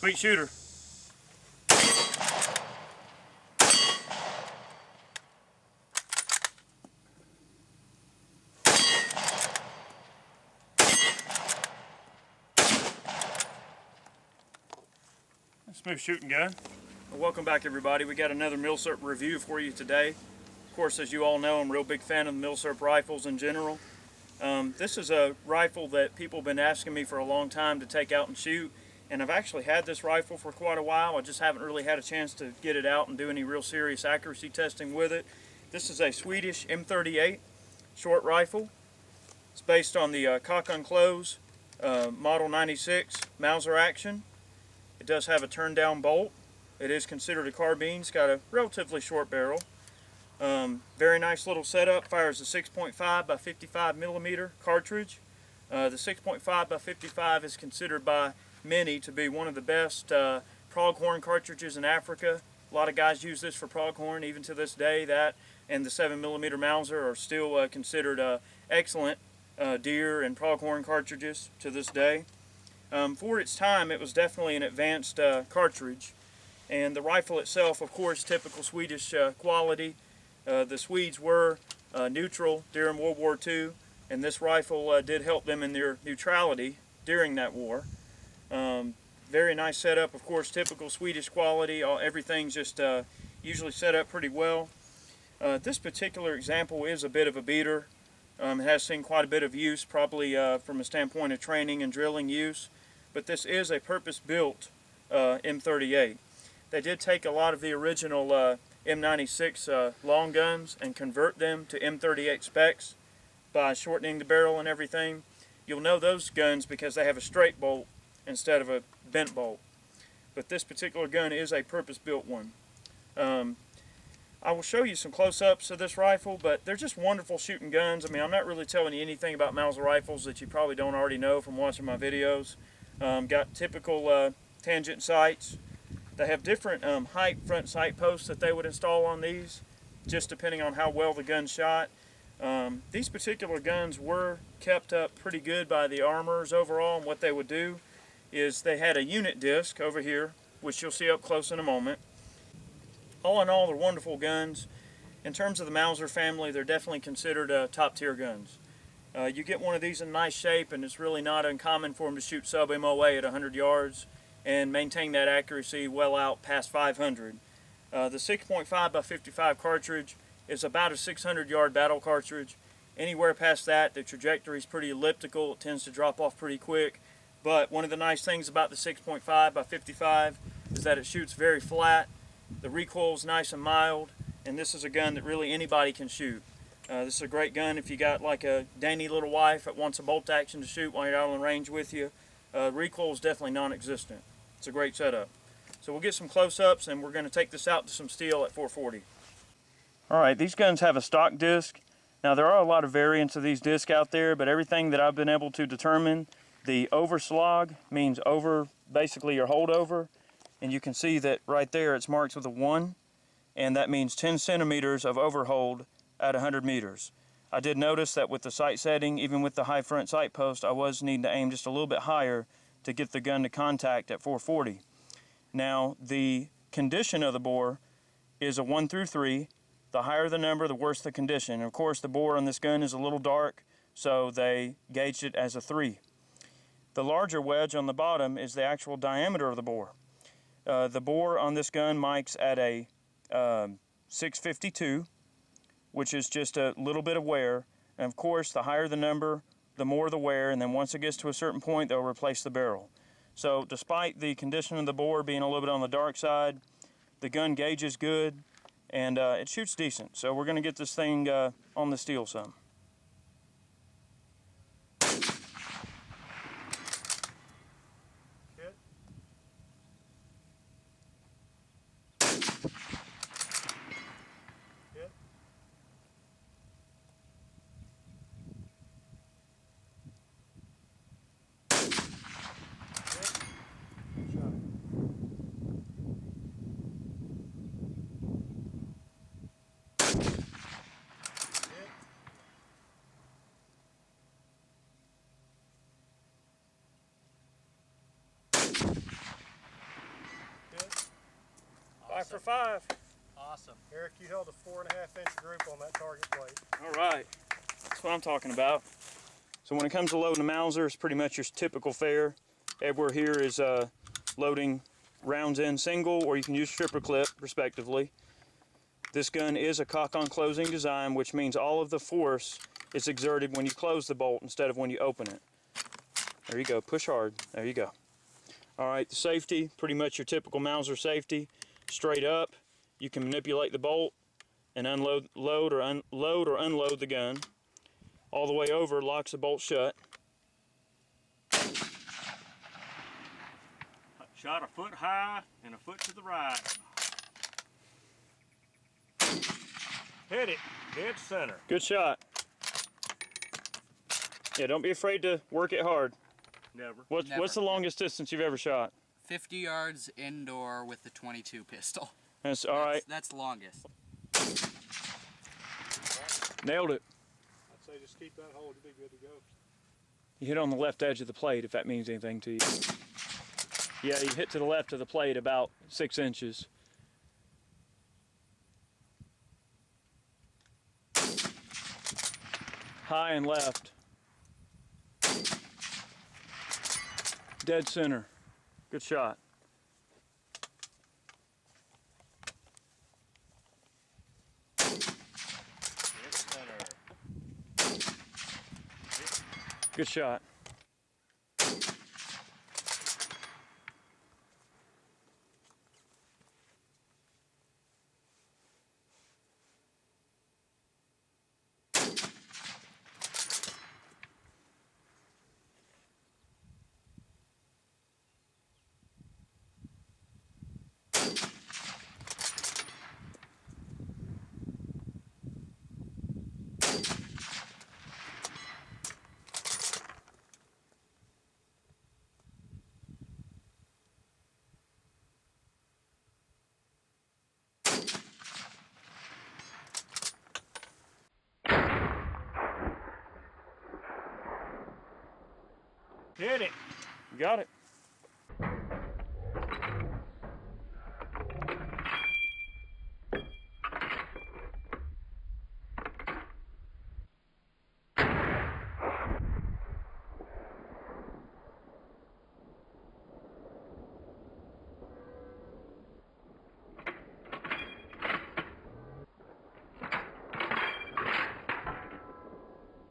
Sweet shooter. Smooth shooting gun. Well, welcome back everybody. We got another Mausers review for you today. Of course, as you all know, I'm a real big fan of the Mausers rifles in general. This is a rifle that people have been asking me for a long time to take out and shoot, and I've actually had this rifle for quite a while. I just haven't really had a chance to get it out and do any real serious accuracy testing with it. This is a Swedish M38 short rifle. It's based on the cock unclose model 96 Mauser action. It does have a turn down bolt. It is considered a carbine. It's got a relatively short barrel. Very nice little setup. Fires a 6.5x55mm cartridge. The 6.5x55 is considered by many to be one of the best pronghorn cartridges in Africa. A lot of guys use this for pronghorn even to this day. That and the 7mm Mauser are still considered excellent deer and pronghorn cartridges to this day. For its time, it was definitely an advanced cartridge, and the rifle itself, of course, typical Swedish quality. The Swedes were neutral during World War II, and this rifle did help them in their neutrality during that war. Very nice setup, of course, typical Swedish quality. Everything's just usually set up pretty well. This particular example is a bit of a beater. It has seen quite a bit of use, probably from a standpoint of training and drilling use. But this is a purpose-built M38. They did take a lot of the original M96 long guns and convert them to M38 specs by shortening the barrel and everything. You'll know those guns because they have a straight bolt instead of a bent bolt. But this particular gun is a purpose-built one. I will show you some close-ups of this rifle, but they're just wonderful shooting guns. I mean, I'm not really telling you anything about Mauser rifles that you probably don't already know from watching my videos. Got typical tangent sights. They have different height front sight posts that they would install on these, just depending on how well the gun's shot. These particular guns were kept up pretty good by the armorers overall, and what they would do is they had a unit disc over here, which you'll see up close in a moment. All in all, they're wonderful guns. In terms of the Mauser family, they're definitely considered top-tier guns. You get one of these in nice shape, and it's really not uncommon for them to shoot sub-MOA at 100 yards and maintain that accuracy well out past 500. The 6.5x55 cartridge is about a 600-yard battle cartridge. Anywhere past that, the trajectory is pretty elliptical. It tends to drop off pretty quick. But one of the nice things about the 6.5x55 is that it shoots very flat. The recoil is nice and mild, and this is a gun that really anybody can shoot. This is a great gun if you got like a dainty little wife that wants a bolt action to shoot while you're out on the range with you. Recoil is definitely non-existent. It's a great setup. So we'll get some close-ups, and we're going to take this out to some steel at 440. Alright, these guns have a stock disc. Now there are a lot of variants of these discs out there, but everything that I've been able to determine, the overslog means over, basically your holdover, and you can see that right there it's marked with a 1, and that means 10 centimeters of overhold at 100 meters. I did notice that with the sight setting, even with the high front sight post, I was needing to aim just a little bit higher to get the gun to contact at 440. Now, the condition of the bore is a 1 through 3. The higher the number, the worse the condition. And of course, the bore on this gun is a little dark, so they gauged it as a 3. The larger wedge on the bottom is the actual diameter of the bore. The bore on this gun mics at a 652, which is just a little bit of wear. And of course, the higher the number, the more the wear, and then once it gets to a certain point, they'll replace the barrel. So despite the condition of the bore being a little bit on the dark side, the gun gauge is good, and it shoots decent. So we're going to get this thing on the steel some. 5 for 5. Awesome. Eric, you held a 4.5-inch group on that target plate. All right, that's what I'm talking about. So when it comes to loading a Mauser, it's pretty much your typical fare. Everywhere here is loading rounds in single, or you can use stripper clip, respectively. This gun is a cock-on closing design, which means all of the force is exerted when you close the bolt instead of when you open it. There you go, push hard, there you go. All right, the safety, pretty much your typical Mauser safety. Straight up, you can manipulate the bolt and load or unload the gun. All the way over locks the bolt shut. Shot a foot high and a foot to the right. Hit it, dead center. Good shot. Yeah, don't be afraid to work it hard. Never. What's the longest distance you've ever shot? 50 yards indoor with the 22 pistol. That's all right. That's longest. Nailed it. I'd say just keep that hold, you'll be good to go. You hit on the left edge of the plate, if that means anything to you. Yeah, you hit to the left of the plate about 6 inches. High and left. Dead center. Good shot. Dead center. Good shot. Hit it. You got it.